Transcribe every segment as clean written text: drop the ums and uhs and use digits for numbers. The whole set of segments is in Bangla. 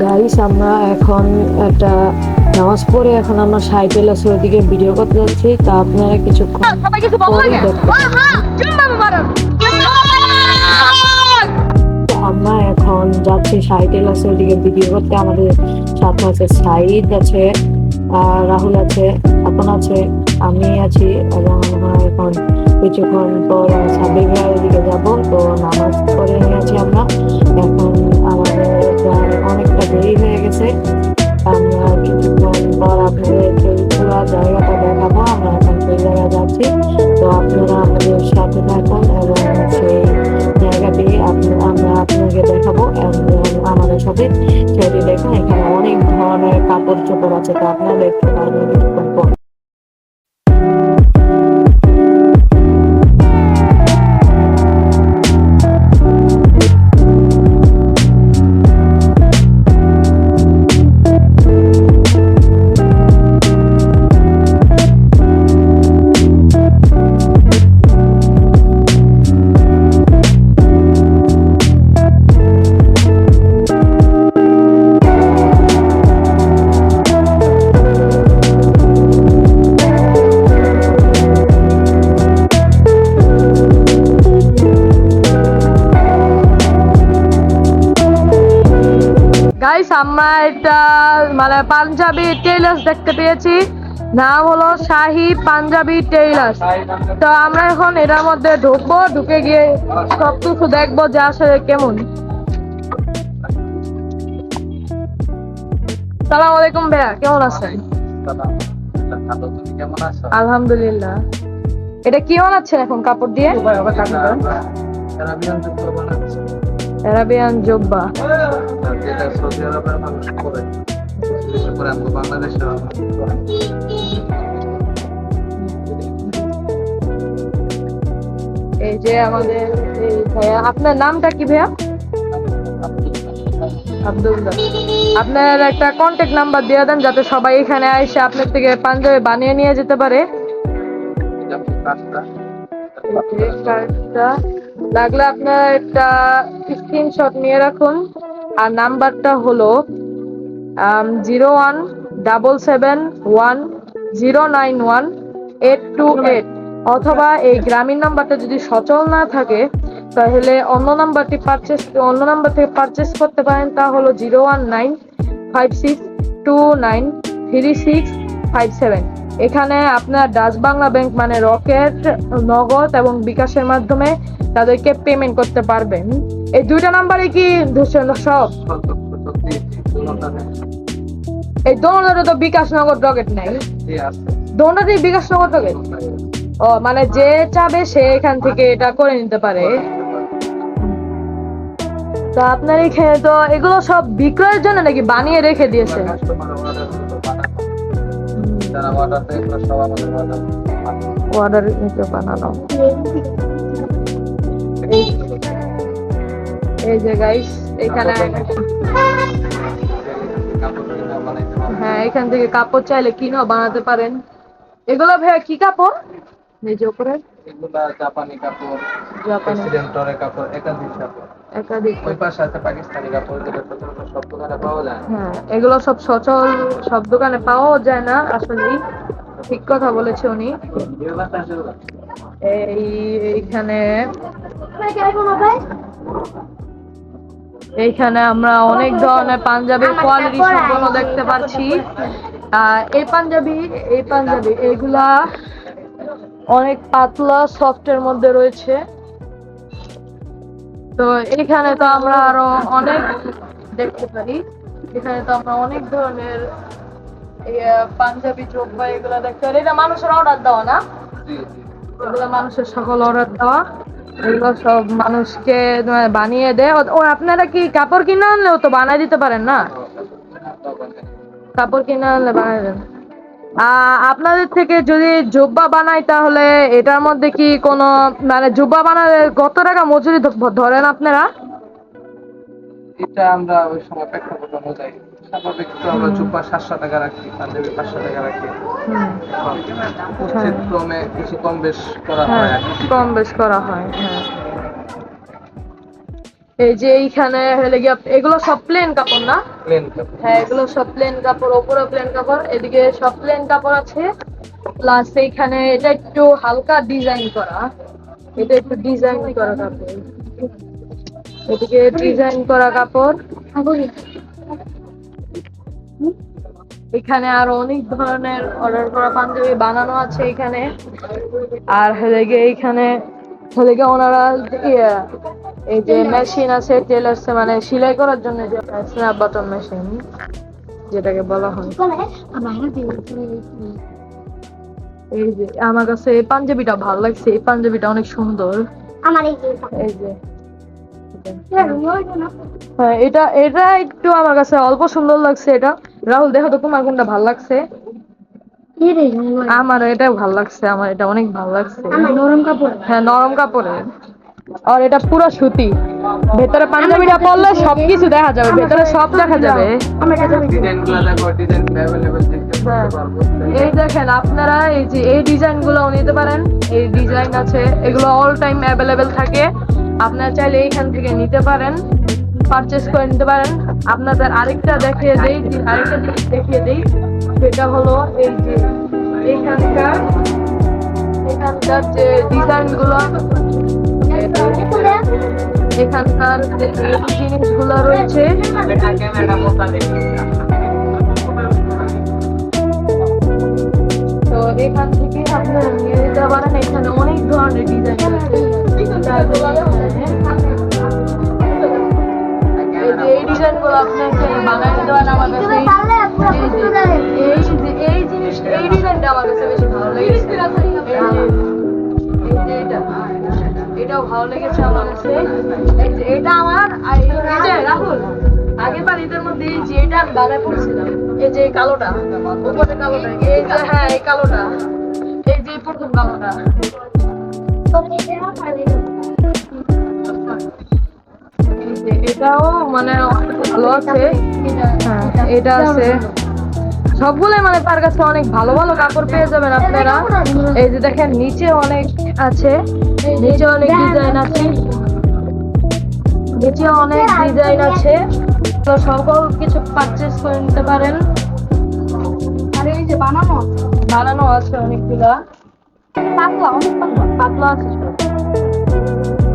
গাইস আমরা এখন একটা নামাজ পড়ে এখন আমরা সাইকেল আছে ওইদিকে ভিডিও করতে যাচ্ছি, তা আপনারা কিছুক্ষণ পরে দেখতে পাবেন। তো আমরা এখন যাচ্ছি সাইকেল আছে ওইদিকে ভিডিও করতে। আমাদের সাথে আছে সাইদ আছে, রাহুল আছে, আপন আছে, আমি আছি এবং আমরা এখন কিছুক্ষণ পর সাবির ভাইয়ের দিকে যাব। তো নামাজ পড়ে নিয়েছি আমরা, এখন আমাদের প্রায় অনেকটা দেরি হয়ে গেছে। আমরা কিছুক্ষণ পর আপনাদেরকে পুরো জায়গাটা দেখাবো। আমরা এখন সেই জায়গায় যাচ্ছি, তো আপনারা আমাদের সাথে থাকুন এবং সেই জায়গাটি আমরা আপনাকে দেখাবো এবং আমাদের সাথে সেটি দেখুন। এখানে অনেক ধরনের কাপড় চোপড় আছে, তো আপনারা দেখতে পারবেন কিছুক্ষণ পর। গাইস আমরা একটা মানে পাঞ্জাবি টেইলার্স দেখতে পেয়েছি, নাম হলো শাহী পাঞ্জাবি টেইলার্স। তো আমরা এখন এটার মধ্যে ঢুকবো, ঢুকে গিয়ে সবকিছু দেখবো যে আসলে কেমন। সালাম আলাইকুম ভাইয়া, কেমন আছেন? আলহামদুলিল্লাহ। এটা কি বানাচ্ছেন এখন কাপড় দিয়ে? অ্যারাবিয়ান জব্বা। এই যে আমাদের এই ভাইয়া, আপনার নামটা কি ভাইয়া? আব্দুল্লাহ। আপনার একটা কন্টাক্ট নাম্বার দিয়ে দেন যাতে সবাই এখানে এসে আপনার থেকে পাঞ্জাবি বানিয়ে নিয়ে যেতে পারে। লাগলে আপনার একটা স্ক্রিনশট নিয়ে রাখুন। আর নাম্বারটা হলো 01771091828, অথবা এই গ্রামীণ নাম্বারটা যদি সচল না থাকে তাহলে অন্য নাম্বার থেকে পারচেস করতে পারেন। তা হলো 01956293657। এখানে আপনার ডাচ বাংলা ব্যাংক মানে রকেট, নগদ এবং বিকাশের মাধ্যমে তাদেরকে পেমেন্ট করতে পারবেন। এই দুইটা নাম্বারে কি সব? এই দোনোটাতে তো বিকাশ, নগদ, রকেট নাই। দোনোটাতেই বিকাশ, নগদ, রকেট। ও মানে যে চাবে সে এখান থেকে এটা করে নিতে পারে। তো আপনার এখানে তো এগুলো সব বিক্রয়ের জন্য নাকি বানিয়ে রেখে দিয়েছে? অর্ডার নিতে বানানো। এই যে গাইস এখানে, হ্যাঁ এখান থেকে কাপড় চাইলে কিনেও বানাতে পারেন। এগুলো ভাইয়া কি কাপড়? নিজে উপরে এগুলা জাপানি কাপড়, প্রেসিডেন্টের কাপড়, একাধিক ওই পাশে আছে পাকিস্তানি কাপড়, যেটা সব দোকানে পাওয়া যায়। হ্যাঁ এগুলো সব সচল সব দোকানে পাওয়া যায় না, আসলেই ঠিক কথা বলেছে উনি। এইখানে আমরা অনেক ধরনের পাঞ্জাবির কোয়ালিটি সম্পূর্ণ দেখতে পাচ্ছি। এই পাঞ্জাবি এগুলা অনেক পাতলা সফটের মধ্যে রয়েছে। তো এখানে তো আমরা আরো অনেক দেখতে পারি। এখানে তো আমরা অনেক ধরনের পাঞ্জাবি জব্বা এগুলা দেখতে পারি। এটা মানুষের অর্ডার দেওয়া না? এগুলো মানুষের সকল অর্ডার দেওয়া, এগুলো সব মানুষকে বানিয়ে দেয়। ও আপনারা কি কাপড় কিনে আনলেও তো বানাই দিতে পারেন না? কাপড় কিনে আনলে বানাই দেন। আপনাদের থেকে যদি জুব্বা বানাই তাহলে এটার মধ্যে কি কোনো মানে জুব্বা বানালে কত টাকা মজুরি ধরেন আপনারা? এটা আমরা ওই সময় প্রেক্ষাপট অনুযায়ী স্বাভাবিক তো আমরা জুব্বা 700 টাকা রাখি, পাঞ্জাবি 500 টাকা রাখি। ক্রমে কিছু কম বেশ করা হয়। কম বেশ করা হয়, হ্যাঁ। এই যে এইখানে হলে গিয়ে এগুলো সব প্লেন কাপড় না? প্লেন কাপড়। হ্যাঁ, এগুলো সব প্লেন কাপড়, ওপরে প্লেন কাপড়, এদিকে সব প্লেন কাপড় আছে। প্লাস এইখানে এটা একটু হালকা ডিজাইন করা, এটা একটু ডিজাইন করা কাপড়, এদিকে ডিজাইন করা কাপড়। এখানে আরো অনেক ধরনের অর্ডার করা পাঞ্জাবি বানানো আছে এখানে। আর হলে গিয়ে এইখানে হলে গিয়ে ওনারা এই যে মেশিন আছে টেলার্স, মানে সেলাই করার জন্য যে স্ন্যাপ বাটন মেশিন যেটাকে বলা হয়। এই যে আমার কাছে এই পাঞ্জাবিটা ভালো লাগছে, এই পাঞ্জাবিটা অনেক সুন্দর। এই যে হ্যাঁ, এটা এটা একটু আমার কাছে অল্প সুন্দর লাগছে। এটা রাহুল দেখো তো তোমার কোনটা ভালো লাগছে? আমার এটা ভালো লাগছে, আমার এটা অনেক ভালো লাগছে। নরম কাপড়। হ্যাঁ, নরম কাপড়ের। আর এটা পুরো সুতি, ভেতরে পাঞ্জাবিটা পরলে সবকিছু দেখা যাবে, ভেতরে সব দেখা যাবে। ডিজাইনগুলো দেখো, ডিজাইন अवेलेबल দেখতে পারবো। এই দেখেন আপনারা, এই যে এই ডিজাইন গুলো নিতে পারেন, এই ডিজাইন আছে, এগুলো অল টাইম অ্যাভেলেবেল থাকে। আপনারা চাইলে এইখান থেকে নিতে পারেন, পারচেজ করে নিতে পারেন। আপনাদের আরেকটা দেখিয়ে দেই, আরেকটা জিনিস দেখিয়ে দেই, সেটা হলো এই যে এখানকার যে ডিজাইন গুলো, এখানকার যে জিনিসগুলো রয়েছে, তো এখান থেকে আপনারা নিয়ে যেতে পারেন। এখানে অনেক ধরনের ডিজাইন আছে। এই ডিজাইন গুলো আপনি বানাই নিতে পারেন আমার কাছে। এই জিনিস, এই ডিজাইনটা আমার কাছে বেশি ভালো লেগেছে। এটাও ভালো লেগেছে আমার কাছে। এটা আমার রাহুল আগের বার ঈদের মধ্যে এই যে এটা আমি বানায় পড়ছিলাম, এই যে কালোটা, উপরে কালোটা, এই যে হ্যাঁ এই কালোটা, এই যে প্রথম কালোটা। এটাও মানে ভালো আছে। হ্যাঁ, এটা আছে। সবগুলো মানে তার কাছে অনেক ভালো ভালো কাপড় পেয়ে যাবেন আপনারা। এই যে দেখেন নিচে অনেক আছে, নিচে অনেক ডিজাইন আছে, নিচে অনেক ডিজাইন আছে। তো সকল কিছু পারচেজ করে নিতে পারেন। আর এই যে বানানো আছে অনেকগুলা, পাতলা, অনেক পাতলা। পাতলা আছে সব।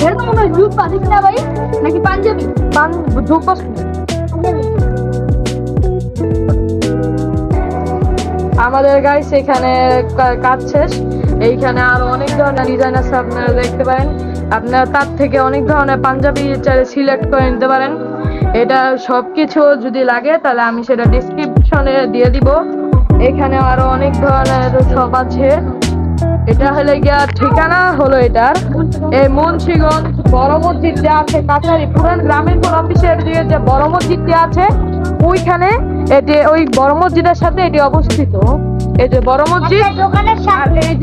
এরকম মনে হয় জুট পাতিস না ভাই, নাকি পাঞ্জাবি? ধূপস আমাদের গাইস এখানে কাজ শেষ। এইখানে আরো অনেক ধরনের ডিজাইন আছে, আপনারা দেখতে পারেন। আপনারা তার থেকে অনেক ধরনের পাঞ্জাবি চাইলে সিলেক্ট করে নিতে পারেন। এটা সবকিছু যদি লাগে তাহলে আমি সেটা ডেসক্রিপশনে দিয়ে দিব। এখানে আরো অনেক ধরনের সব আছে। এটা হলে গিয়া ঠিকানা হলো এটার এই মুন্সিগঞ্জ বড় মসজিদ যে আছে, কাছারি পুরান গ্রামীণ ফোন অফিসের দিয়ে যে বড় মসজিদটি আছে, ওইখানে এটি, ওই বড় মসজিদের সাথে এটি অবস্থিত। এই যে বড় মসজিদ, আর এই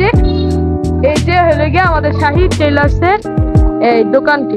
যে হলে গিয়া আমাদের শাহিদ টেইলার্সের এই দোকানটি।